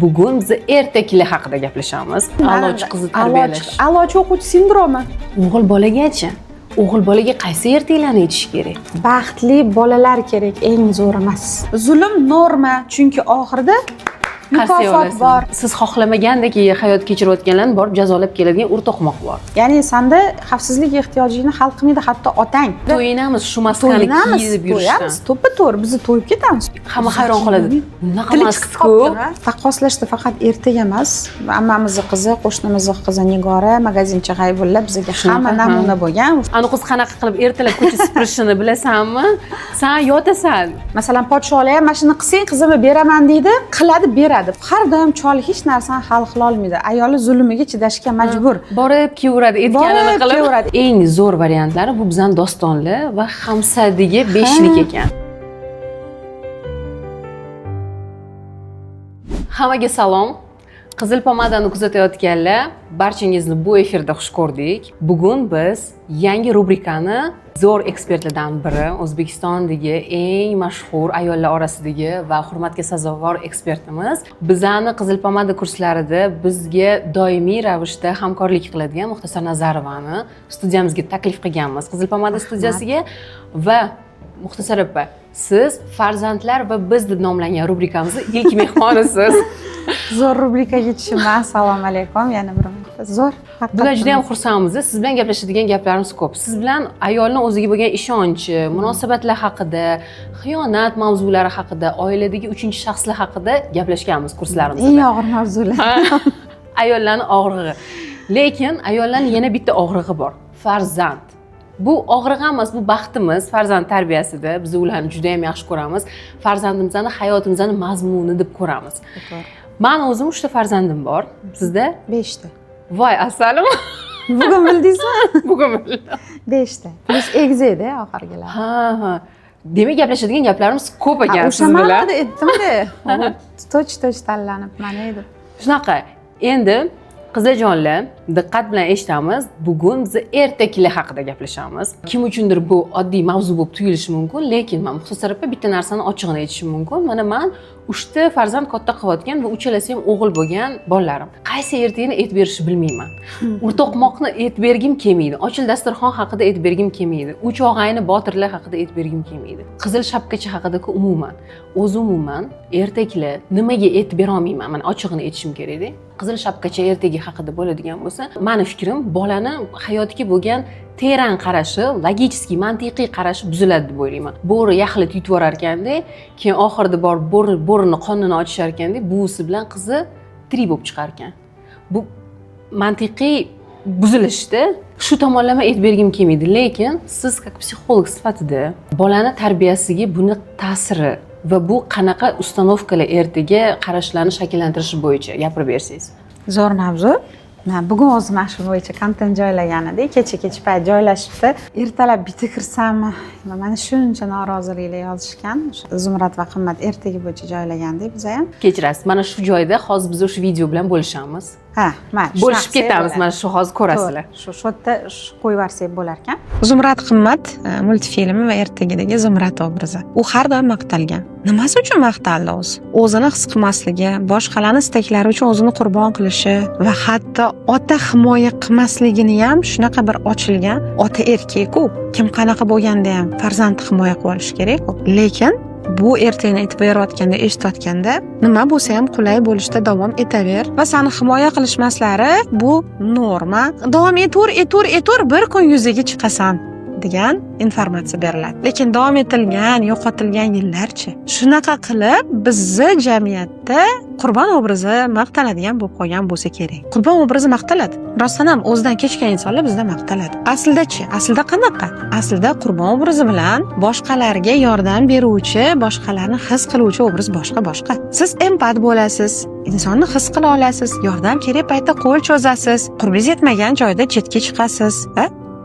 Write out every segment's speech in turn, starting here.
Bugun biz ertaklar haqida gaplashamiz. A'lochi qizni tarbiyalash. A'lochi o'quvchi sindromi. O'g'il bolagachi? O'g'il bolaga qaysi ertaklarni aytish kerak? Baxtli bolalar kerak, eng zo'r emas. Zulm norma, chunki oxirida mukofot bor. Siz xohlamagandek hayot kechirayotganlarni borib jazolab keladigan o'rtoqmoq bor. Ya'ni sanda xavfsizlik ehtiyojingni hal qilmaydi hatto otang. To'yinamiz shu maskani kiyib yurishdan. To'ppa-to'g'ri bizni to'yib ketamiz. Hamma hayron qoladi. Bunaqa masku. Taqqoslashda faqat ertak emas, ammamizning qizi, qo'shnimizning qizi Nigora magazinchi G'aybulla bizga hamma namuna bo'lgan. Ani qiz qanaqa qilib ertalab ko'cha supurishini bilasanmi? Sen yotasan. Masalan, podsholar ham mashina qilsang qizimni beraman deydi, qiladi, beradi. Har doim chol hech narsani hal qila olmaydi. Ayoli zulmiga chidashga majbur. Borib kelaveradi, aytganini qilib. Eng zo'r variantlari bu bizning dostonli va hamsadagi 5lik ekan. Hammaga salom. Qizil pomadani kuzatayotganlar, barchangizni bu efirda xush ko'rdik. Bugun biz yangi rubrikani zo'r ekspertlardan biri, O'zbekistondagi eng mashhur ayollar orasidagi va hurmatga sazovor ekspertimiz, bizani Qizil pomada kurslarida bizga doimiy ravishda hamkorlik qiladigan Muxtasar Nazarovani studiyamizga taklif qilganmiz. Qizil pomada studiyasiga va Muxtasar opa, siz farzandlar va biz deb nomlangan rubrikamizning ilk mehmonisiz. Zo'r rubrikaga tushiman. Assalomu alaykum. Yana bir zo'r. Bugun juda ham xursandmiz. Siz bilan gaplashadigan gaplarimiz ko'p. Siz bilan ayolning o'ziga bo'lgan ishonchi, munosabatlar haqida, xiyonat mavzulari haqida, oiladagi 3-shaxslar haqida gaplashganmiz kurslarimizda. Eng og'ir mavzular. Ayollarning og'rig'i. Lekin ayollarning yana bitta og'rig'i bor. Farzand. Bu og'riq emas, bu baxtimiz farzand tarbiyasida. Biz ularni juda ham yaxshi ko'ramiz. Farzandimizni hayotimizning mazmuni deb ko'ramiz. Men o'zim 3 ta farzandim bor. Sizda? 5 ta. Voy, asalim. Bugun bildingizmi? Bugun bildim. 5 ta. Plus egzeda oxirgilar. Ha. Demak, gaplashadigan gaplarimiz ko'p ekan siz bilan. bilan. O'sha aytdim-da. Toch tanlanib mana edi. Shunaqa. Endi qizajonlar, diqqat bilan eshitamiz. Bugun biz ertaklar haqida gaplashamiz. Kim uchundir bu oddiy mavzu bo'lib tuyulishi mumkin, lekin men Muxtasar opa bitta narsani ochig'ini aytishim mumkin. Mana men 3 ta farzand katta qilayotgan va uchalasi ham o'g'il bo'lgan bolalarim. Qaysi ertakni aytib berishni bilmayman. O'rtoqmoqni aytib bergim kelmaydi. Ochil dasturxon haqida aytib bergim kelmaydi. 3 og'ayni botirlar haqida aytib bergim kelmaydi. Qizil shapkachi haqida-ku umuman, umuman ertaklar nimaga aytib bera olmayman. Men ochig'ini aytishim kerak-da. Qizil shapkachi ertagi haqida bo'ladigan bo'lsa, meni fikrim bolani hayotga bo'lgan teran qarashi, logik, mantiqiy qarashi buziladi deb o'ylayman. Bo'ri yaxlit yutib yurar ekanda, keyin oxirida borib bo'rini qonini ochishar ekanda, buvisi bilan qizi tiri bo'lib chiqar ekan. Bu mantiqiy buzilishda shu tomonlama aytib bergim kelmaydi, lekin siz psixolog sifatida bolani tarbiyasiga buni ta'siri va bu qanaqa ustanovkalar ertaga qarashlarni shakllantirishi bo'yicha gapirib bersangiz. Zo'r mavzu. Men bugun o'zim shu bo'yicha kontent joylagan edik. Kecha payt joylashibdi. Ertalab bitta kirsammi, mana shuncha noroziliklar yozishgan. Zumrad va Qimmat ertaga bo'yicha joylagandik biz ham. Kechirasiz. Mana shu joyda hozir biz o'sha video bilan bo'lishamiz. Ha, mana bo'lishib ketamiz. Mana shu hozir ko'rasizlar. Shu yerda qo'yib yuborsak bo'lar ekan. Zumrad Qimmat multfilmi va ertagidagi Zumrad obrazi. U har doim maqtalgan. Nimasi uchun maqtaldi o'zi? O'zini his qilmasligi, boshqalarning istaklari uchun o'zini qurbon qilishi va hatto ota himoya qilmasligini ham shunaqa bir ochilgan. Ota erkak-ku, kim qanaqa bo'lganda ham farzandni himoya qilib olish kerak-ku. Lekin bu ertakni aytib berayotganda, eshitayotganda nima bo'lsa ham qulay bo'lishda davom etaver va seni himoya qilishmaslari bu norma. Davom etur, bir kun yuzaga chiqasan degan informatsiya beriladi. Lekin davom etilgan, yo'qotilgan yillarcha. Shunaqa qilib bizni jamiyatda qurbon obrazi maqtaladigan bo'lib qolgan bo'lsa kerak. Qurbon obrazi maqtaladi. Rostdan ham o'zidan kechgan insonlar bizda maqtaladi. Aslida qanaqa? Aslida qurbon obrazi bilan boshqalarga yordam beruvchi, boshqalarni his qiluvchi obraz boshqa. Siz empat bo'lasiz. Insonni his qila olasiz, yordam kerak paytda qo'l cho'zasiz, qurbingiz yetmagan joyda chetga chiqasiz,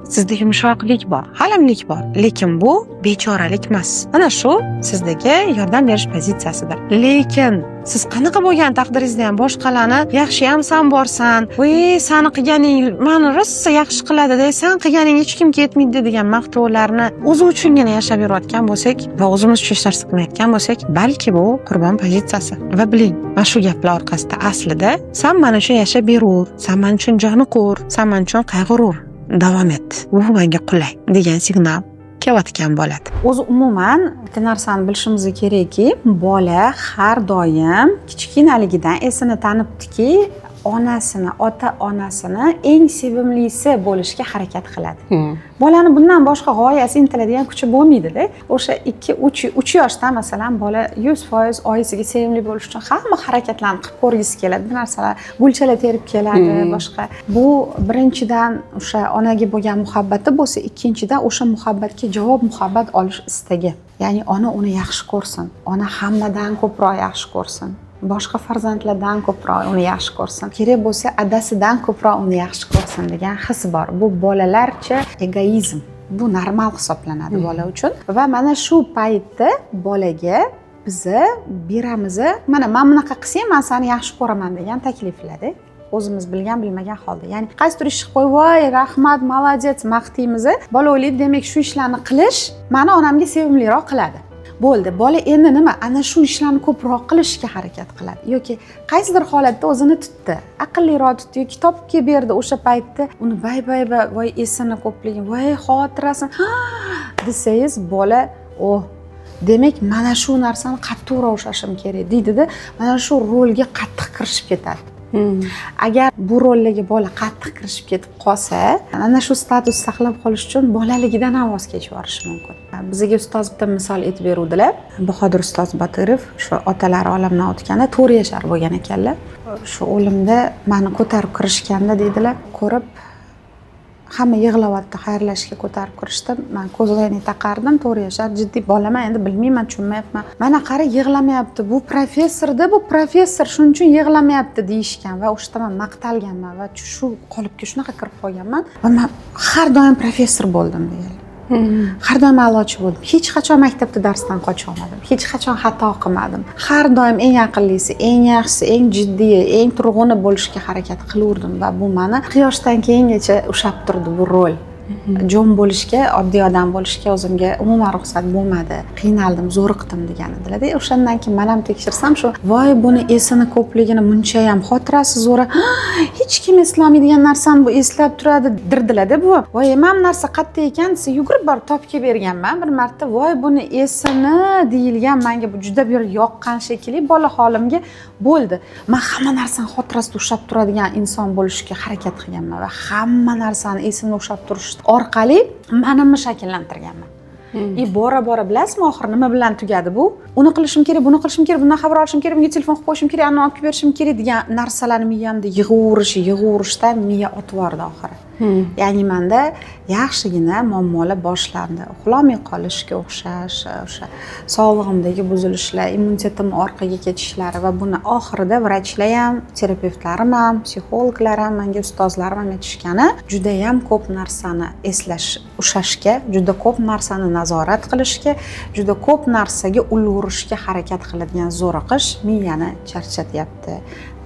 sizda yumshoqlik bor, halimlik bor, lekin bu bechoralik emas. Mana shu sizdagi yordam berish pozitsiyasidir. Lekin siz qanaqa bo'lgan taqdiringizda ham boshqalarni yaxshi ham san borsan, voy sani qilganing meni rosa yaxshi qiladi-da, san qilganing hech kimga yetmaydi degan maqtovlarni o'zi uchungina yashab yurayotgan bo'lsak va o'zimiz uchun hech narsa qilmayotgan bo'lsak, balki bu qurbon pozitsiyasi. Va biling, mana shu gaplar orqasida aslida san men uchun yashab yuraver, san men uchun joni qo'r, san men uchun qayg'uraver, davom et, bu menga qulay degan signal kelayotgan bo'ladi. O'zi umuman bitta narsani bilishimiz kerakki, bola har doim kichkinaligidan esini tanibdiki, onasini, ota-onasini eng sevimlisi bo'lishga harakat qiladi. Bolani bundan boshqa g'oyasi, intiladigan kuchi bo'lmaydi-da. O'sha 2-3 yoshda masalan bola 100% oyisiga sevimli bo'lish uchun hamma harakatlarni qilib ko'rgisi keladi. Bir narsalar gulchalar terib keladi, boshqa. Bu birinchidan o'sha onaga bo'lgan muhabbati bo'lsa, ikkinchidan o'sha muhabbatga javob muhabbat olish istagi. Ya'ni ona uni yaxshi ko'rsin, ona hammadan ko'proq yaxshi ko'rsin. Boshqa farzandlardan ko'proq uni yaxshi ko'rsin, kerak bo'lsa adasidan ko'proq uni yaxshi ko'rsin degan his bor. Bu bolalarcha egoizm. Bu normal hisoblanadi bola uchun. Va mana shu paytda bolaga biza beramiz, mana men bunaqa qilsang, men seni yaxshi ko'raman degan takliflarda. O'zimiz bilgan bilmagan holda. Ya'ni qaysidir ish qilib qo'y, voy, rahmat, молодец, maqtaymiz. Bola o'ylaydi, demak shu ishlarni qilish meni onamga sevimliroq qiladi. Bo'ldi. Bola endi nima? Ana shu ishlarni ko'proq qilishga harakat qiladi. Yoki qaysidir holatda o'zini tutdi, aqlliroq tutdi, yoki topib berdi o'sha paytda uni voy esini ko'pligi, voy xotirasini desangiz, bola demak mana shu narsani qattiqroq ushlashim kerak deydi-da, mana shu rolga qattiq kirishib ketadi. Agar bu rollarga bola qattiq kirishib ketib qolsa, ana shu status saqlab qolish uchun bolaligidan ham voz kechib yuborish mumkin. Bizga ustoz bitta misol aytib beruvdilar. Bahodir ustoz Botirov shu otalari olamdan o'tganda 4 yashar bo'lgan ekanlar. Shu o'limda meni ko'tarib kirishganda deydilar, ko'rib hamma yig'layapti, xayrlashishga ko'tarib kirishdi. Men ko'zoynak taqardim, 4 yashar, jiddiy bolaman, endi bilmayman, tushunmayapman. Mana qara yig'lamayapti, bu professorda, bu professor shuning uchun yig'lamayapti deyishgan va o'shda men maqtalganman va shu qolipga shunaqa kirib qolganman va men har doim professor bo'ldim deganlar. Har doim a'lochi bo'ldim. Hech qachon maktabda darsdan qocha olmadim. Hech qachon xato qilmadim. Har doim eng aqllisi, eng yaxshisi, eng jiddiy, eng turg'uni bo'lishga harakat qilaverdim va bu meni quyoshdan keyingacha ushlab turdi bu rol. Jon bo'lishga, oddiy odam bo'lishga o'zimga umuman ruxsat bo'lmadi. Qiynaldim, zo'riqdim degan edilar. O'shandan keyin men ham tekshirsam shu, voy buni esini ko'pligini muncha ham xotirasi zo'ra, hech kim eslamaydigan narsani bu eslab turadi dirdilar-da bu. Voy, men narsa qatta ekan desa, yugurib borib topib berganman bir marta. Voy, buni esini deyilgan menga bu juda bir yoqqan shekilli bola holimga bo'ldi. Men hamma narsani xotirasida ushlab turadigan inson bo'lishga harakat qilganman va hamma narsani esimda ushlab turish orqali menimni shakllantirganman. Bora bilasizmi oxir nima bilan tugadi bu? Uni qilishim kerak, buni qilishim kerak, bundan xabar olishim kerak, bunga telefon qilib qo'yishim kerak, anani olib berishim kerak degan narsalarni miyamda yig'averishdan miya otib yubordi oxiri. Ya'ni menda yaxshigina muammolar boshlandi. Uxlamay qolishga o'xshash, o'sha sog'lig'imdagi buzilishlar, immunitetim orqaga ketishlari va buni oxirida vrachlar ham, terapevtlarim ham, psixologlar ham, menga ustozlarim ham aytishgani, juda ham ko'p narsani eslash, ushlashga, juda ko'p narsani nazorat qilishga, juda ko'p narsaga ulgurishga harakat qiladigan zo'riqish miyani charchatyapti,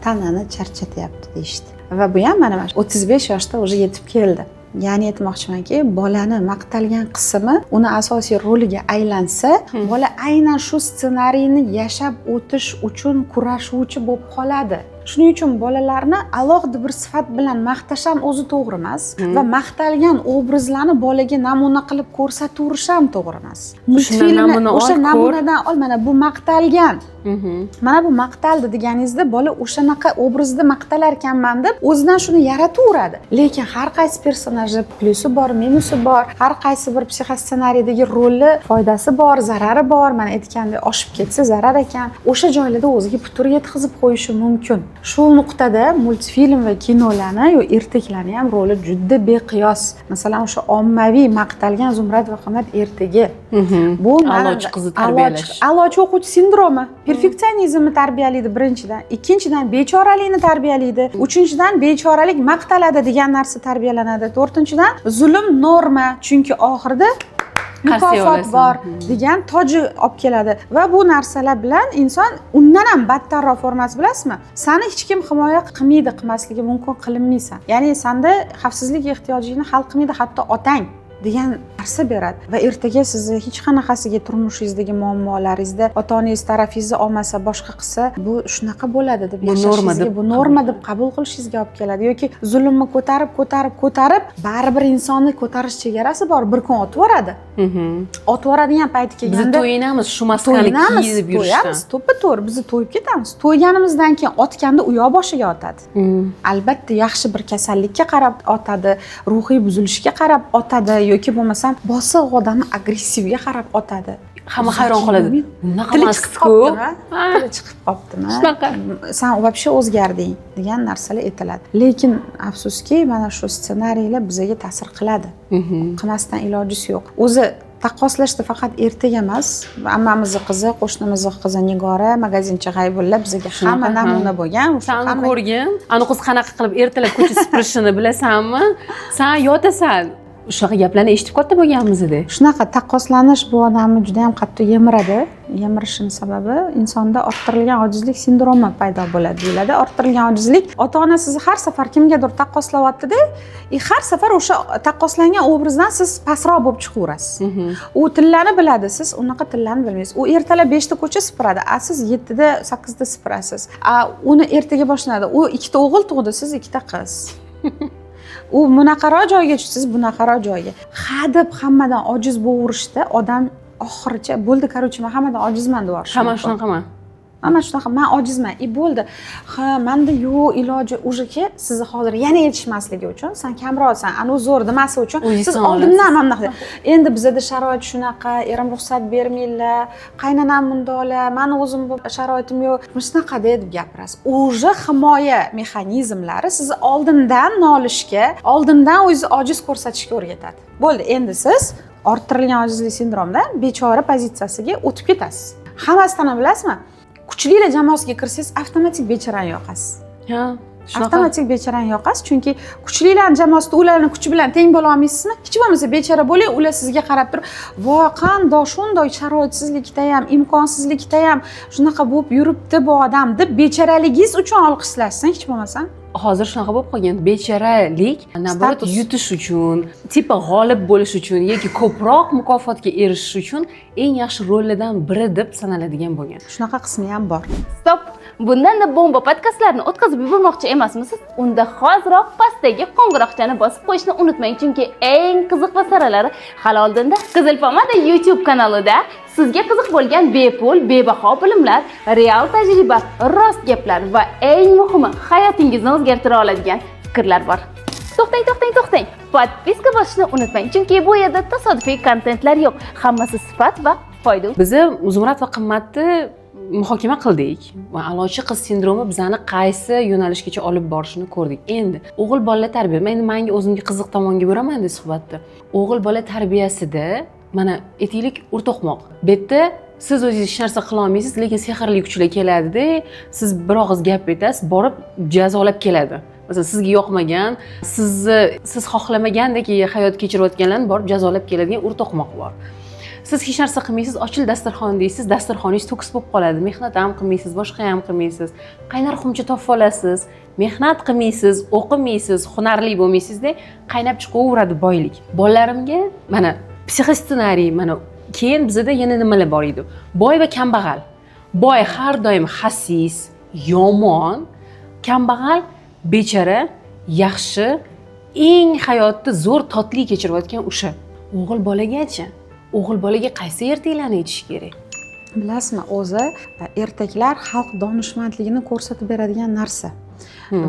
tanani charchatyapti deyishdi. Va bu ham mana 35 yoshda уже yetib keldi. Ya'ni aytmoqchimanki, bolani maqtalgan qismi uni asosiy roliga aylansa, bola aynan shu ssenariyni yashab o'tish uchun kurashuvchi bo'lib qoladi. Shuning uchun bolalarni alohida bir sifat bilan maqtash ham o'zi to'g'ri emas va maqtalgan obrazlarni bolaga namuna qilib ko'rsatuverish ham to'g'ri emas. Multfilmni o'sha namunadan ol, mana bu maqtalgan. Mana bu maqtaldi deganingizda bola o'shanaqa obrazda maqtalar ekanman deb o'zidan shuni yarataveradi. Lekin har qaysi personajda plyusi bor, minusi bor, har qaysi bir psixossenariydagi roli foydasi bor, zarari bor. Mana aytgandek, oshib ketsa zarar ekan. O'sha joylarda o'ziga putur yetkazib qo'yishi mumkin. Shu nuqtada multfilm va kinolarni yo ertaklarni ham roli juda beqiyos. Masalan, o'sha ommaviy maqtalgan Zumrad va Qimmat ertagi. Bu a'lochi qizni tarbiyalash. A'lochi o'quvchi sindromi, perfeksionizmni tarbiyalaydi birinchidan, ikkinchidan bechoralikni tarbiyalaydi, uchinchidan bechoralik maqtaladi degan narsa tarbiyalanadi, to'rtinchidan zulm norma, chunki oxirida mukofot bor degan toji olib keladi va bu narsalar bilan inson undan ham battarroq formasi bilasizmi? Sani hech kim himoya qilmaydi, qilmasligi mumkin, qilinmaysan. Ya'ni senda xavfsizlik ehtiyojingni hal qilmaydi hatto otang degan narsa beradi va ertaga sizni hech qanaqasiga turmushingizdagi muammolaringizda ota-onangiz tarafingizni olmasa, boshqa qilsa, bu shunaqa bo'ladi deb yashashingizga, bu norma deb qabul qilishingizga olib keladi yoki zulmni ko'tarib baribir insonni ko'tarish chegarasi bor, bir kun otib yuboradi. Otib yuboradigan payti kelganda biz to'yinamiz, shu maskani kiyib yurishdan. To'ppa-to'g'ri biz to'yib ketamiz. To'yganimizdan keyin otganda u yoq boshiga otadi. Albatta yaxshi bir kasallikka qarab otadi, ruhiy buzilishga qarab otadi yoki bo'lmasam bosiq odamni agressivga qarab otadi. Hamma hayron qoladi. Bunaqa emas-ku. Tili chiqib qolibdimi? Shunaqa. Sen вообще o'zgarding degan narsalar aytiladi. Lekin afsuski, mana shu ssenariylar bizga ta'sir qiladi. Qilmasdan ilojisi yo'q. O'zi taqqoslashda faqat ertak emas, ammamizning qizi, qo'shnimizning qizi Nigora, magazinchi G'aybulla bizga hamma namuna bo'lgan. O'shani ko'rgin. Ani qiz qanaqa qilib ertalab ko'cha supurishini bilasanmi? Sen yotasan. Shunaqa gaplarni eshitib katta bo'lganmiz-da. Shunaqa taqqoslanish bu odamni juda ham qattiq yemiradi. Yemirishining sababi insonda orttirilgan ojizlik sindromi paydo bo'ladi deyiladi. Orttirilgan ojizlik ota-ona sizni har safar kimgadir taqqoslayapti-da, har safar o'sha taqqoslangan obrazdan siz pastroq bo'lib chiqaverasiz. U tillarni biladi, siz unaqa tillarni bilmaysiz. U ertalab 5 ta ko'cha supuradi, siz 7 da 8 da supurasiz. Uni ertaga boshlanadi. U 2 ta o'g'il tug'di, siz 2 ta qiz. U bunaqaroq joyga tushsiz, bunaqaroq joyga. Hadeb hammadan ojiz bo'laverishda odam oxiricha bo'ldi, qarochi men hammadan ojizman deb yurish. Hamma shunaqaman. Mana shunaqa, men ojizman. Bo'ldi. Ha, menda yo'q iloji o'shiki sizni hozir yana yetishmasligi uchun, sen kamroqsan, anu zo'r demasi uchun siz oldindan mana bunaqa. Endi bizda sharoit shunaqa, erim ruxsat bermaylar, qaynonam bundoqlar, meni o'zim bu sharoitim yo'q. Shunaqa deb gapirasiz. O'sha himoya mexanizmlari sizni oldindan nolishga, oldindan o'zingizni ojiz ko'rsatishga o'rgatadi. Bo'ldi, endi siz orttirilgan ojizlik sindromidan bechora pozitsiyasiga o'tib ketasiz. Hammasidan bilasizmi? Kuchlilar jamoasiga kirsangiz avtomatik bechorani yoqasiz. Ha, avtomatik bechorani yoqasiz, chunki kuchlilar jamoasida ularning kuchi bilan teng bo'la olmaysizmi? Hech bo'lmasa bechora bo'ling, ular sizga qarab turib, "Voy, qanday shunday sharoitsizlikda ham, imkonsizlikda ham shunaqa bo'lib yuribdi bu odam" deb bechoraligingiz uchun olqishlashsin, hech bo'lmasa. Hozir shunaqa bo'lib qolgan. Bechoralik nabat yutish uchun, tipa g'olib bo'lish uchun yoki ko'proq mukofotga erishish uchun eng yaxshi rollardan biri deb sanaladigan bo'lgan. Shunaqa qismi ham bor. Stop! Bundan-da bomba podkastlarni o'tkazib yubormoqchi emasmisiz? Unda hoziroq pastdagi qo'ng'iroqchani bosib qo'yishni unutmang, chunki eng qiziq va saralari hali oldinda. Qizil pomada YouTube kanalida sizga qiziq bo'lgan bepul, bebaho bilimlar, real tajriba, rost gaplar va eng muhimi hayotingizni o'zgartira oladigan fikrlar bor. To'xtang. Podpiska bosishni unutmang, chunki bu yerda tasodifiy kontentlar yo'q. Hammasi sifat va foyda. Biz Zumrad va Qimmatni muhokama qildik va a'lochi qiz sindromi bizani qaysi yo'nalishgacha olib borishini ko'rdik. Endi o'g'il bola tarbiya, men menga o'zimga qiziq tomonga boraman deb suhbatda. O'g'il bola tarbiyasida mana aytaylik o'rtoqmoq. Bu yerda siz o'zingiz hech narsa qila olmaysiz, lekin sehrli kuchlar keladi-da, siz bir og'iz gap aytasiz, borib jazolab keladi. Masalan, sizga yoqmagan, siz xohlamagandek hayot kechirayotganlarni borib jazolab keladigan o'rtoqmoq bor. Siz hech narsa qilmaysiz, ochil dasturxon deysiz, dasturxoningiz to'kis bo'lib qoladi. Mehnat ham qilmaysiz, boshqa ham qilmaysiz. Qaynar xumcha topib olasiz, mehnat qilmaysiz, o'qimaysiz, hunarli bo'lmaysiz-da, qaynab chiqaveradi boylik. Bolalarimga mana psixossenariy, mana keyin bizda yana nimalar bor edi? Boy va kambag'al. Boy har doim xasis, yomon, kambag'al bechora, yaxshi, eng hayotda zo'r totli kechirayotgan o'sha. O'g'il bolagachi? O'g'il bolaga qaysi ertaklarni aytish kerak? Bilasizmi, o'zi ertaklar xalq donishmandligini ko'rsatib beradigan narsa.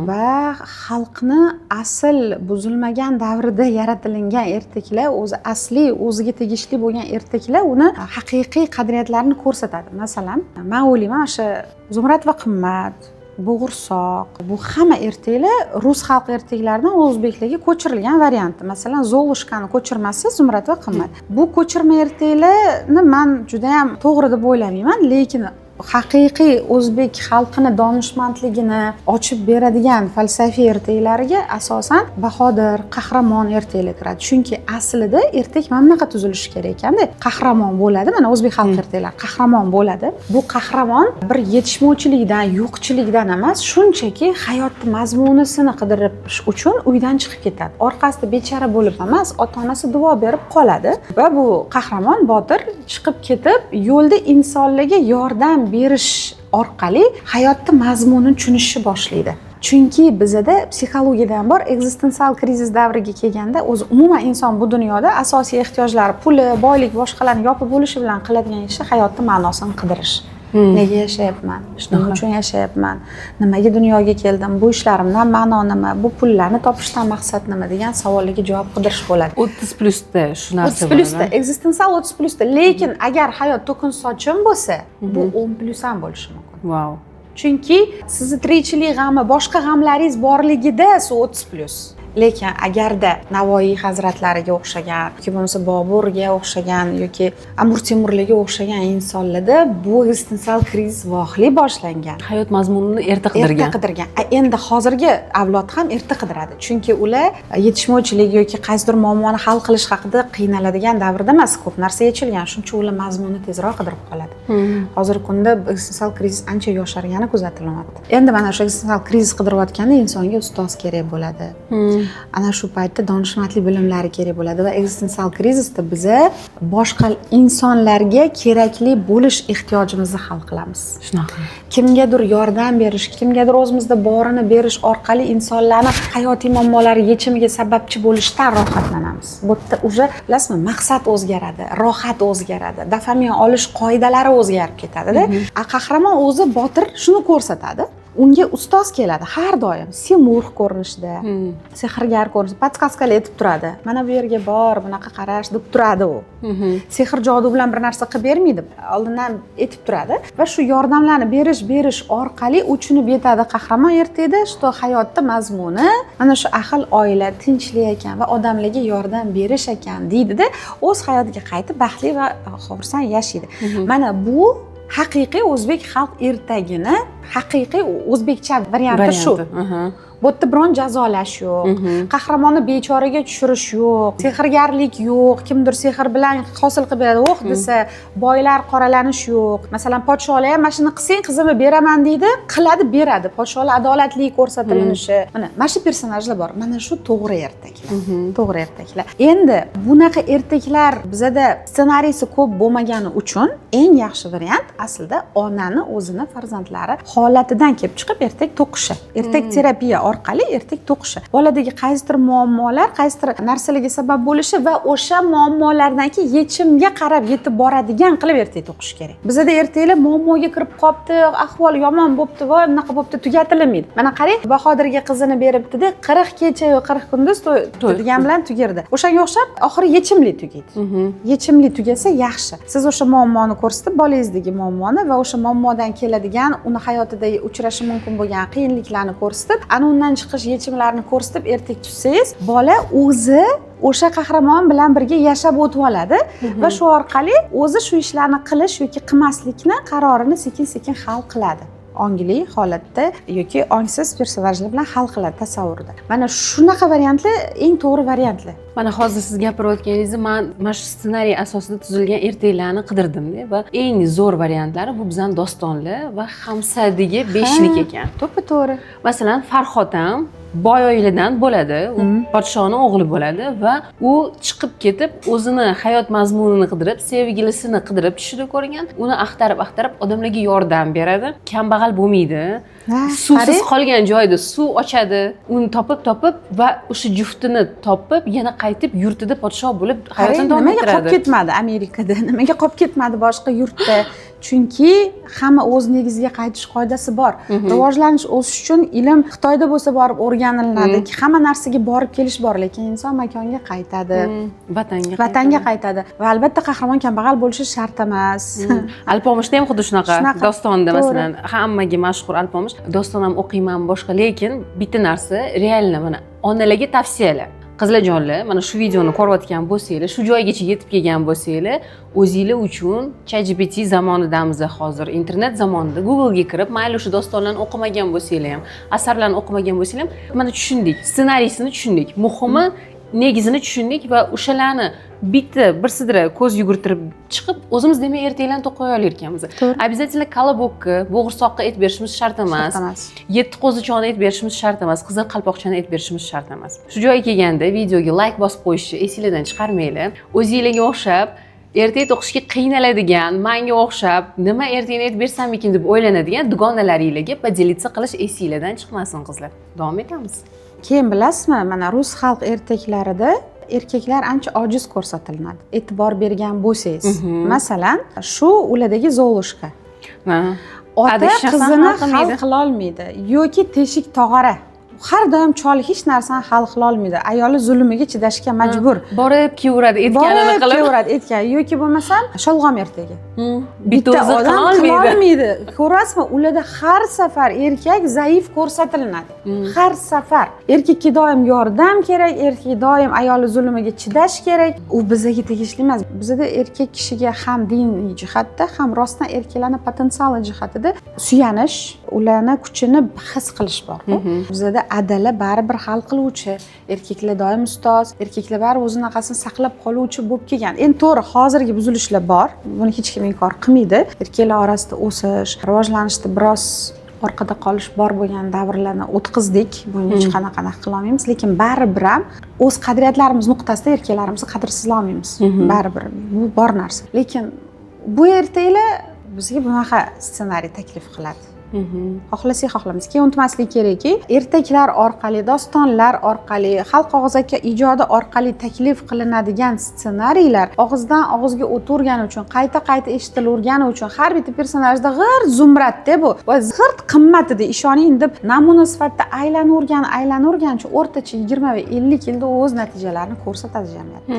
Va xalqni asl buzilmagan davrida yaratilgan ertaklar, o'zi asli, o'ziga tegishli bo'lgan ertaklar uni haqiqiy qadriyatlarini ko'rsatadi. Masalan, men o'ylayman, o'sha Zumrad va Qimmat, bo'g'irsoq, bu hamma ertaklar rus xalq ertaklaridan o'zbeklarga ko'chirilgan varianti. Masalan, Zolushkani ko'chirmasi Zumrad va qimmat. Bu ko'chirma ertaklarni men juda ham to'g'ri deb o'ylamayman, lekin haqiqiy o'zbek xalqini donishmandligini ochib beradigan falsafiy ertaklariga asosan Bahodir, qahramon ertaklar kiradi. Chunki aslida ertak mana bunaqa tuzilishi kerak ekanda. Qahramon bo'ladi, mana o'zbek xalq ertaklari qahramon bo'ladi. Bu qahramon bir yetishmovchilikdan, yo'qchilikdan emas, shunchaki hayotni mazmunisini qidirish uchun uydan chiqib ketadi. Orqasida bechara bo'lib emas, ota-onasi duo berib qoladi va bu qahramon Botir chiqib ketib, yo'lda insonlarga yordam berish orqali hayotni mazmunini tushunishni boshlaydi. Chunki bizda psixologiyadan bor ekzistensial krizis davriga kelganda o'zi umuman inson bu dunyoda asosiy ehtiyojlari puli, boylik, boshqalarni yopib bo'lishi bilan qiladigan ishi hayotni ma'nosini qidirish. Nega yashayapman? Nima uchun yashayapman? Nimaga dunyoga keldim? Bu ishlarimdan ma'no nima? Bu pullarni topishdan maqsad nima degan savollarga javob qidirish bo'ladi. 30+da shu narsa 30+da, ekzistensial 30+da. Lekin agar hayot to'kin sochim bo'lsa, bu 10+ ham bo'lishi mumkin. Wow. Chunki sizni tirikchilik g'ami, boshqa g'amlaringiz borligida siz 30+. Lekin agarda Navoiy hazratlariga o'xshagan yoki bo'lmasa Boburga o'xshagan yoki Amir Temurlarga o'xshagan insonlarda bu ekzistensial krizis voqeli boshlangan. Hayot mazmunini erta qidirgan. Endi hozirgi avlod ham erta qidiradi. Chunki ular yetishmovchilik yoki qaysidir muammoni hal qilish haqida qiynaladigan davrda emas, ko'p narsa yechilgan. Shuncha ular mazmunni tezroq qidirib qoladi. Hozirgi kunda ekzistensial krizis ancha yoshargani kuzatilyapti. Endi mana shu ekzistensial krizis qidirayotganda insonga ustoz kerak bo'ladi. Ana shu paytda donishmandlik bilimlari kerak bo'ladi va ekzistensial krizisda biza boshqa insonlarga kerakli bo'lish ehtiyojimizni hal qilamiz. Shunaqa. Kimgadir yordam berish, kimgadir o'zimizda borini berish orqali insonlarning hayotiy muammolari yechimiga sababchi bo'lishdan rohatlanamiz. Bu yerda уже, bilasizmi, maqsad o'zgaradi, rohat o'zgaradi, dopamin olish qoidalari o'zgarib ketadi-da. Qahramon o'zi Botir shuni ko'rsatadi. Unga ustoz keladi har doim, semurg ko'rinishda, sehrgar ko'rinishda, podskaskalar aytib turadi. Mana bu yerga bor, bunaqa qarash deb turadi u. Sehr jodu bilan bir narsa qilib bermaydi, oldindan aytib turadi va shu yordamlarni berish orqali u tushunib yetadi qahramon ertakda, shu hayotda mazmuni mana shu ahil oila, tinchlik ekan va odamlarga yordam berish ekan deydi-da, o'z hayotiga qaytib baxtli va xursand yashaydi. Mana bu haqiqiy o'zbek xalq ertagini haqiqiy o'zbekcha varianti shu. Bu yerda biron jazolash yo'q, qahramonni bechoraga tushirish yo'q, sehrgarlik yo'q, kimdir sehr bilan hosil qilib beradi, o'q desa, boylar qoralanish yo'q. Masalan, podsholar ham mashina qilsang qizimni beraman deydi, qiladi, beradi. Podsholar adolatli ko'rsatilinishi. Mana shu personajlar bor. Mana shu to'g'ri ertaklar. To'g'ri ertaklar. Endi bunaqa ertaklar bizada ssenariysi ko'p bo'lmagani uchun eng yaxshi variant aslida onani o'zini farzandlari holatidan kelib chiqib ertak to'qishi. Ertak terapiya orqali ertak to'qishi. Boladagi qaysidir muammolar, qaysidir narsalarga sabab bo'lishi va o'sha muammolardan keyin yechimga qarab yetib boradigan qilib ertak to'qish kerak. Bizda ertaklar muammoga kirib qopti, ahvol yomon bo'pti, voy bunaqa bo'pti, tugatilmaydi. Mana qarang, Bahodirga qizini beribdi-da, 40 kecha yo 40 kunduz degan bilan tugardi. O'shanga o'xshab oxiri yechimli tugaydi. Yechimli tugasa yaxshi. Siz o'sha muammoni ko'rsatib, bolangizdagi muammoni va o'sha muammodan keladigan, uni hayotida uchrashi mumkin bo'lgan qiyinliklarni ko'rsatib, ana undan chiqish yechimlarini ko'rsatib ertak tutsangiz, bola o'zi o'sha qahramon bilan birga yashab o'tib oladi va shu orqali o'zi shu ishlarni qilish yoki qilmaslikni qarorini sekin-sekin hal qiladi. Ongli holatda yoki ongsiz personajlar bilan hal qiladi tasavvurda. Mana shunaqa variantlar eng to'g'ri variantlar. Mana hozir siz gapirayotganingizni men shu ssenariy asosida tuzilgan ertaklarni qidirdim-da va eng zo'r variantlari bu bizning dostonlar va Hamsadagi 5lik ekan. To'ppa-to'g'ri. Masalan, Farhod ham boy oiladan bo'ladi, u podshoning o'g'li bo'ladi va u chiqib ketib o'zini hayot mazmunini qidirib, sevgilisini qidirib tushida ko'rgan, uni axtarib odamlarga yordam beradi, kambag'al bo'lmaydi. Suvsiz qolgan joyda suv ochadi, uni topib va o'sha juftini topib, yana qaytib yurtida podshoh bo'lib hayotini davom ettiradi. Nimaga qolib ketmadi Amerikada? Nimaga qolib ketmadi boshqa yurtda? Chunki hamma o'z negiziga qaytish qoidasi bor. Rivojlanish o'sish uchun ilm Xitoyda bo'lsa borib o'rganilinadi. Hamma narsaga borib kelish bor, lekin inson makonga qaytadi, vatanga qaytadi. Va albatta qahramon kambag'al bo'lishi shart emas. Alpomushda ham xuddi shunaqa dostonda, masalan, hammaga mashhur Alpomush doston ham o'qiyman boshqa, lekin bitta narsa realni mana onalarga tavsiyalar. Qizlarjonlar, mana shu videoni ko'rayotgan bo'lsanglar, shu joygacha yetib kelgan bo'lsanglar, o'zinglar uchun ChatGPT zamonidamiz hozir, internet zamonida Google'ga kirib, mayli o'sha dostonlarni o'qimagan bo'lsanglar ham, asarlarni o'qimagan bo'lsanglar ham, mana tushundik, ssenariysini tushundik, muhimi negizini tushundik va o'shalarni bitta birsidira ko'z yugurtirib chiqib, o'zimiz demak ertaklarni to'qay olarkanmiz. Обязательно kolobokka, bo'g'irsoqqa et berishimiz shart emas. Yetti qo'zichoqni et berishimiz shart emas, qizil qalpoqchani et berishimiz shart emas. Shu joyga kelganda videoga like bosib qo'yishni esingizdan chiqarmanglar. O'zingizlarga o'xshab ertak to'qishga qiynaladigan, menga o'xshab nima ertakni et bersamikin deb o'ylanadigan dugonalaringizga podelиться qilish esingizdan chiqmasin qizlar. Davom etamiz. Keyin bilasizmi, mana rus xalq ertaklarida erkaklar ancha ojiz ko'rsatiladi. E'tibor bergan bo'lsangiz, masalan, shu ulardagi Zolushka. Ota qizini hal qila olmaydi yoki teshik tog'ora. Har doim chol hech narsani hal qila olmaydi. Ayoli zulmiga chidashga majbur. Borib kelaveradi, etganini qilib. Kelaveradi, etgan yoki bo'lmasam sholg'om ertagi. Bitta o'zi qila olmaydi. Ko'rasizmi, ularda har safar erkak zaif ko'rsatiladi. Har safar erkakka doim yordam kerak, erkak doim ayoli zulmiga chidash kerak. U bizga tegishli emas. Bizda erkak kishiga ham diniy jihatda, ham rostdan erkaklarning potensiali jihatida suyanish, ularni kuchini his qilish bor. Bizda adala baribir hal qiluvchi, erkaklar doim ustoz, erkaklar baribir o'z naqasini saqlab qoluvchi bo'lib kelgan. Endi to'g'ri, hozirgi buzilishlar bor. Buni hech kim inkor qilmaydi. Erkaklar orasida o'sish, rivojlanishda biroz orqada qolish bor bo'lgan davrlarni o'tkazdik. Buni hech qanaqa qila olmaymiz, lekin baribir ham o'z qadriyatlarimiz nuqtasida erkaklarimizni qadrsizlamaymiz. Baribir bu bor narsa. Lekin bu ertaklar bizga bunaqa ssenariy taklif qiladi. Xohlasak xohlamiz. Keyin unutmaslik kerakki, ertaklar orqali, dostonlar orqali, xalq og'zaki ijodi orqali taklif qilinadigan ssenariylar og'izdan og'izga o'tirgani uchun, qayta eshitilavergani uchun har bitta personajda g'irt zumratda bu va g'irt qimmatida ishoning deb namuna sifatida aylanurgancha o'rtacha 20 va 50 yilda o'z natijalarini ko'rsatadi jamiyatda.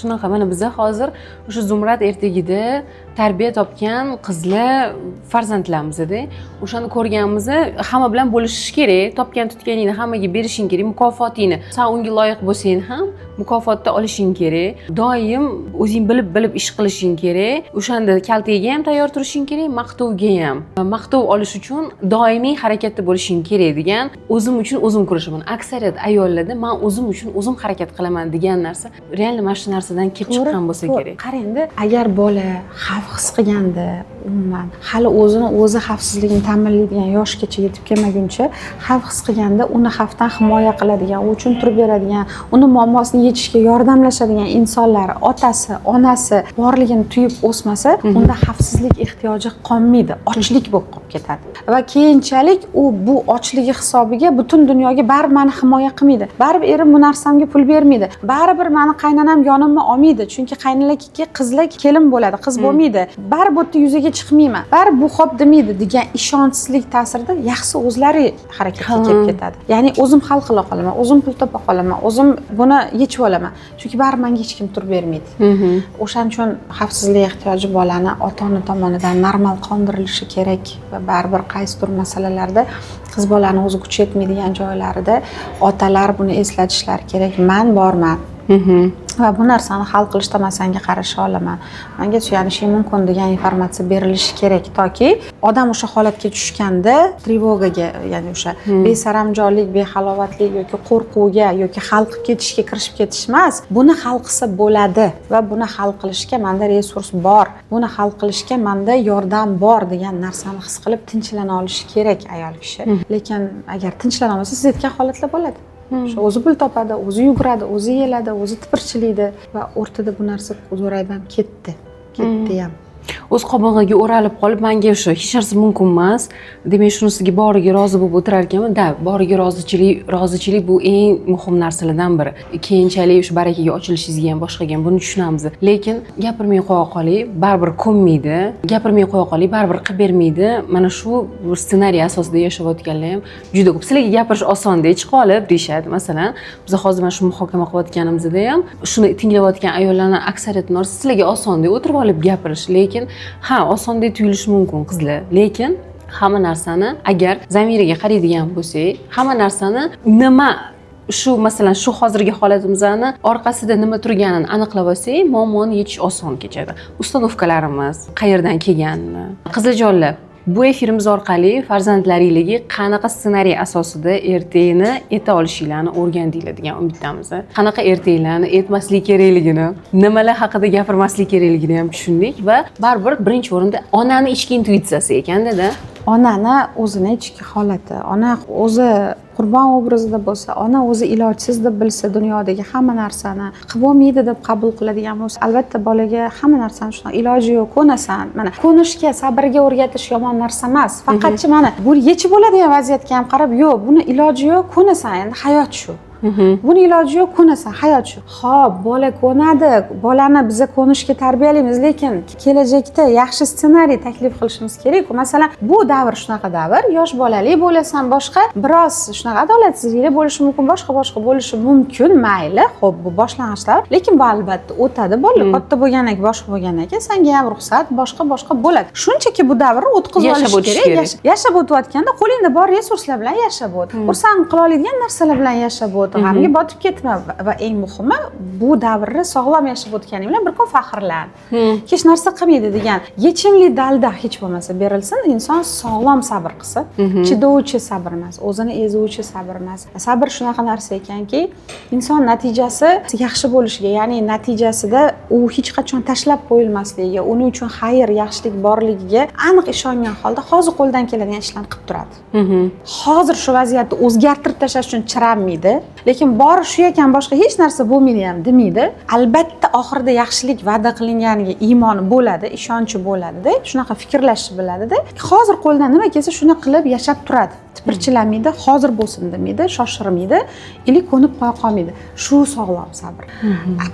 Shunaqa, mana biz hozir o'sha zumrat ertagida tarbiya topgan qizlar farzandlarimizda o'shani ko'rganimizda hamma bilan bo'lishish kerak, topgan tutganingni hammaga berishing kerak, mukofotingni sen unga loyiq bo'lsang ham mukofotni olishing kerak, doim o'zing bilib ish qilishing kerak, o'shanda kaltaga ham tayyor turishing kerak, maqtovga ham. Maqtov olish uchun doimiy harakatda bo'lishing kerak degan, o'zim uchun o'zim kurashaman. Aksariyat ayollarda men o'zim uchun o'zim harakat qilaman degan narsa real mana shu narsadan kelib chiqqan bo'lsa kerak. Qarangda, agar bola xavf his qilganda, umuman hali o'zini o'zi xavfsizligini ta'minlaydigan yoshgacha yetib kelmaguncha xavf his qilganda uni xavfdan himoya qiladigan, u uchun turib beradigan, uni muammosini yechishga yordamlashadigan insonlar, otasi, onasi borligini tuyib o'smasa, unda xavfsizlik ehtiyoji qolmaydi, ochlik bo'lib qolib ketadi. Va keyinchalik u bu ochligi hisobiga butun dunyoga baribir meni himoya qilmaydi. Baribir erim bu narsamga pul bermaydi. Baribir meni qaynonam yonimga olmaydi, chunki qaynonalarga qizlar kelin bo'ladi, qiz bo'lmaydi. Baribir bu yerda yuzaga chiqmayman. Baribir bu xo'p demaydi degan ishonchsizlik ta'sirida yaxshi o'zlari harakatga kelib ketadi. Ya'ni o'zim hal qila qolaman, o'zim pul topa qolaman, o'zim buni yechib olaman. Chunki baribir menga hech kim turib bermaydi. O'shaning uchun xavfsizlik ehtiyoji bolani ota-ona tomonidan normal qondirilishi kerak va baribir qaysidir masalalarda qiz bolani o'zi kuchi yetmaydigan joylarida otalar buni eslatishlari kerak. Men borman. Va bu narsani hal qilishda men senga qarasha olaman, menga suyanishing mumkin degan informatsiya berilishi kerak toki odam o'sha holatga tushganda trevogaga, ya'ni o'sha besaramjonlik, behalovatlik yoki qo'rquvga yoki hal qilib ketishga kirishib ketish emas, buni hal qilsa bo'ladi va buni hal qilishga menda resurs bor, buni hal qilishga menda yordam bor degan narsani his qilib tinchlana olishi kerak ayol kishi. Lekin agar tinchlana olmasa, siz aytgan holatlar bo'ladi. O'zi pul topadi, o'zi yuguradi, o'zi yeladi, o'zi tipirchilaydi va o'rtada bu narsa zo'rayib ham ketdi ham. O'z qobig'iga o'ralib qolib, menga o'sha hech narsa mumkin emas, demak shunisiga boriga rozi bo'lib o'tirar ekanman. Da, boriga rozichilik bu eng muhim narsalardan biri. Keyinchalik o'sha barakaga ochilishingizga ham boshqaga ham buni tushunamiz. Lekin gapirmay qo'ya qoling, baribir ko'nmaydi. Gapirmay qo'ya qoling, baribir qilib bermaydi. Mana shu ssenariy asosida yashayotganlar ham juda ko'p. Sizlarga gapirish osonda chiqib olib deyshadi. Masalan, biz hozir mana shu muhokama qilayotganimizda ham shuni tinglayotgan ayollarning aksariyatini sizlarga osonda o'tirib olib gapirish, lekin ha, osonda tuyulishi mumkin qizlar, lekin hamma narsani agar zamiriga qaraydigan bo'lsak, hamma narsani nima shu masalan shu hozirgi holatimizni orqasida nima turganini aniqlab olsak, muammoni yechish oson kechadi. Ustanovkalarimiz qayerdan kelganini. Qiziljonlar, bu efirimiz orqali farzandlaringizga qanaqa ssenariy asosida ertagini eta olishinglarni o'rgandinglar degan umiddamiz. Qanaqa ertaklarni etmaslik kerakligini, nimalar haqida gapirmaslik kerakligini ham tushundik va baribir birinchi o'rinda onani ichki intuitsiyasi ekanda-da. Onani o'zini ichki holati, ona o'zi qurbon obrazida bo'lsa, ona o'zi ilojsiz deb bilsa dunyodagi hamma narsani qilib bo'lmaydi deb qabul qiladigan bo'lsa, albatta bolaga hamma narsani shunaqa iloji yo'q, ko'nasan. Mana ko'nishga, sabrga o'rgatish yomon narsa emas. Faqatchi mana bu yechib bo'ladigan vaziyatga ham qarab, yo'q, buni iloji yo'q, ko'nasan, endi hayot shu. Buni iloji yo'q, ko'nasan, hayot shu. Xo'p, bola ko'nadi, bolani biz ko'nishga tarbiyalaymiz, lekin kelajakda yaxshi ssenariy taklif qilishimiz kerak. Masalan, bu davr shunaqa davr, yosh bolali bo'lasan, boshqa biroz shunaqa adolatsizliklar bo'lishi mumkin, boshqa bo'lishi mumkin, mayli. Xo'p, bu boshlang'ich davr, lekin bu albatta o'tadi. Bola katta bo'lgandan keyin, boshqa bo'lgandan keyin senga ham ruxsat, boshqa bo'ladi. Shunchaki bu davrni o'tkazib olish kerak. Yashab o'tayotganda qo'lingda bor resurslar bilan yashab o't. Xursand qila oladigan narsalar bilan yashab o't. G'amga botib ketma va eng muhimi bu davrni sog'lom yashab o'tganing bilan bir kun faxrlan. Hech narsa qilmaydi degan yechimli dalda hech bo'lmasa berilsin, inson sog'lom sabr qilsa, chidovchi sabr emas, o'zini ezuvchi sabr emas. Sabr shunaqa narsa ekanki, inson natijasi yaxshi bo'lishiga, ya'ni natijasida u hech qachon tashlab qo'yilmasligiga, uning uchun xayr, yaxshilik borligiga aniq ishongan holda hozir qo'ldan keladigan ishlarni qilib turadi. Hozir shu vaziyatni o'zgartirib tashlash uchun chiranmaydi. Lekin bori shu ekan, boshqa hech narsa bo'lmaydi ham demaydi. Albatta oxirida yaxshilik va'da qilinganiga iymoni bo'ladi, ishonchi bo'ladi-da, shunaqa fikrlashni biladi-da. Hozir qo'ldan nima kelsa shuni qilib yashab turadi. Tipirchilamaydi, hozir bo'lsin demaydi, shoshirmaydi, ili ko'nib qo'ya qolmaydi. Shu sog'lom sabr.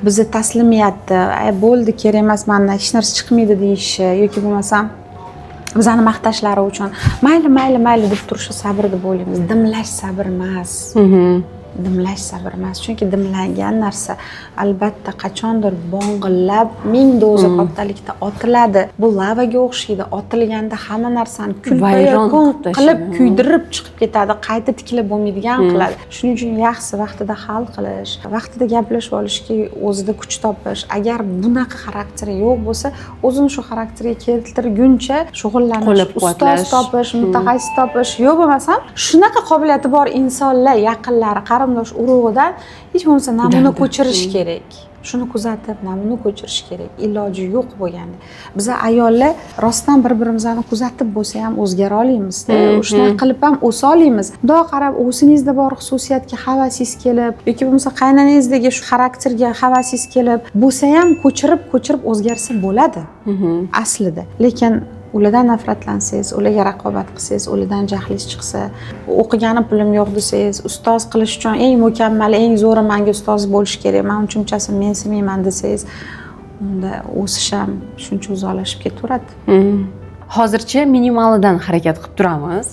Bizni taslimiyatni, bo'ldi, kerak emas, mendan hech narsa chiqmaydi deyishi yoki bo'lmasam bizani maqtashlari uchun mayli deb turishi sabr deb o'ylaymiz. Dimlash sabr emas. Dimlash sabr emas, chunki dimlangan narsa albatta qachondir bo'ng'illab ming doza kattalikda otiladi. Bu lavaga o'xshaydi. Otilganda hamma narsani kulpa-yakun qilib kuydirib chiqib ketadi, qayta tiklab bo'lmaydigan qiladi. Shuning uchun yaxshisi vaqtida hal qilish, vaqtida gaplashib olishga o'zida kuch topish. Agar bunaqa xarakteri yo'q bo'lsa, o'zini shu xarakterga keltirguncha shug'ullanish, ustoz topish, mutaxassis topish, yo'q bo'lmasam shunaqa qobiliyati bor insonlar, yaqinlari, qarindosh urug'idan hech bo'lmasa namuna ko'chirish kerak. Shuni kuzatib, namuna ko'chirish kerak. Iloji yo'q bo'lganda. Biz ayollar rostdan bir-birimizni kuzatib bo'lsa ham o'zgara olamiz. Shunaqa qilib ham o'sa olamiz. Xudo qarab, o'zingizda bor xususiyatga havasingiz kelib, yoki bo'lmasa qaynanangizdagi shu xarakterga havasingiz kelib, bo'lsa ham ko'chirib o'zgarsa bo'ladi. Aslida. Lekin ulardan nafratlansangiz, ularga raqobat qilsangiz, ulardan jahlingiz chiqsa, o'qigani pulim yo'q desangiz, ustoz qilish uchun eng mukammal, eng zo'ri menga ustoz bo'lish kerak, men uchunchasini men semayman desangiz, unda o'sish ham shuncha uzoqlashib ketaveradi. Hozircha minimalidan harakat qilib turamiz.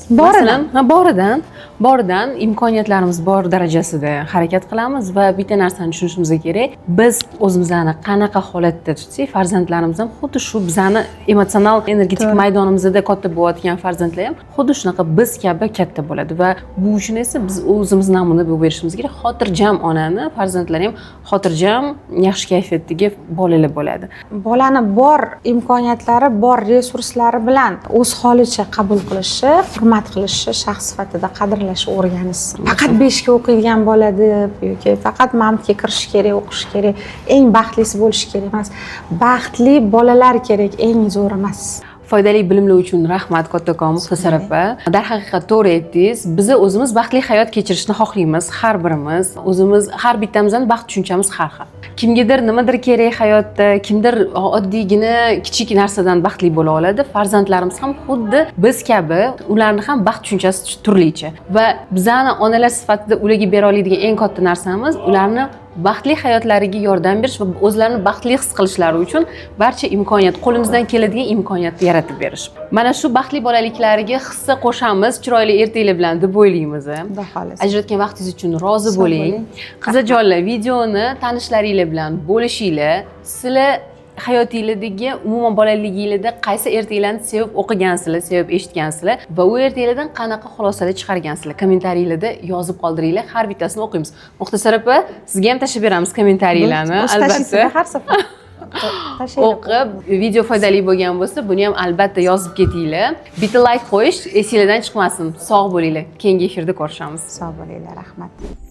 Boridan imkoniyatlarimiz bor darajasida harakat qilamiz va bitta narsani tushunishimiz kerak. Biz o'zimizni qanaqa holatda tutsak, farzandlarimiz ham xuddi shu bizani emotsional energetik maydonimizda katta bo'layotgan farzandlar ham xuddi shunaqa biz kabi katta bo'ladi va bu uchun esa biz o'zimiz namuna bo'lib berishimiz kerak. Xotirjam onani, farzandlar ham xotirjam, yaxshi kayfiyatdagi bolalar bo'ladi. Bolani bor imkoniyatlari, bor resurslari bilan o'z holicha qabul qilishi, hurmat qilishi, shaxs sifatida qadrlashni o'rganishsin. Faqat 5 ga o'qiydigan bola deb yoki faqat mamtga kirish kerak, o'qish kerak, eng baxtlisi bo'lish kerak emas. Baxtli bolalar kerak, eng zo'r emas. Foydali bilimlar uchun rahmat kattakon Muxtasar opa. Darhaqiqat to'g'ri aytdingiz. Biz o'zimiz baxtli hayot kechirishni xohlaymiz, har birimiz. O'zimiz har bittamizning baxt tushunchamiz har xil. Kimgadir nimadir kerak hayotda, kimdir oddiygina kichik narsadan baxtli bo'la oladi. Farzandlarimiz ham xuddi biz kabi, ularning ham baxt tushunchasi turlicha. Va bizani onalar sifatida ularga bera oladigan eng katta narsamiz ularni baxtli hayotlariga yordam berish va o'zlarini baxtli his qilishlari uchun barcha imkoniyat, qo'limizdan keladigan imkoniyatni yaratib berish. Mana shu baxtli bolaliklariga hissa qo'shamiz, chiroyli ertaklar bilan deb o'ylaymiz. Xudo xolasa. Ajratgan vaqtingiz uchun rozi bo'ling. Qizajonlar, videoni tanishlaringlar bilan bo'lishinglar. Sizlar hayotinglardagi umuman bolaliginglarda qaysi ertaklarni sevib o'qigansizlar, sevib eshitgansizlar va u ertaklardan qanaqa xulosalar chiqargansizlar? Kommentariylarda yozib qoldiringlar, har bittasini o'qiymiz. Muxtasar opa, sizga ham tashlab beramiz kommentariylarni, albatta. Har safar O'qib, video foydali bo'lgan bo'lsa, buni ham albatta yozib ketinglar. Bitta like qo'yish esingizdan chiqmasin. Sog' bo'linglar. Keyingi efirda ko'rishamiz. sog' bo'linglar, rahmat.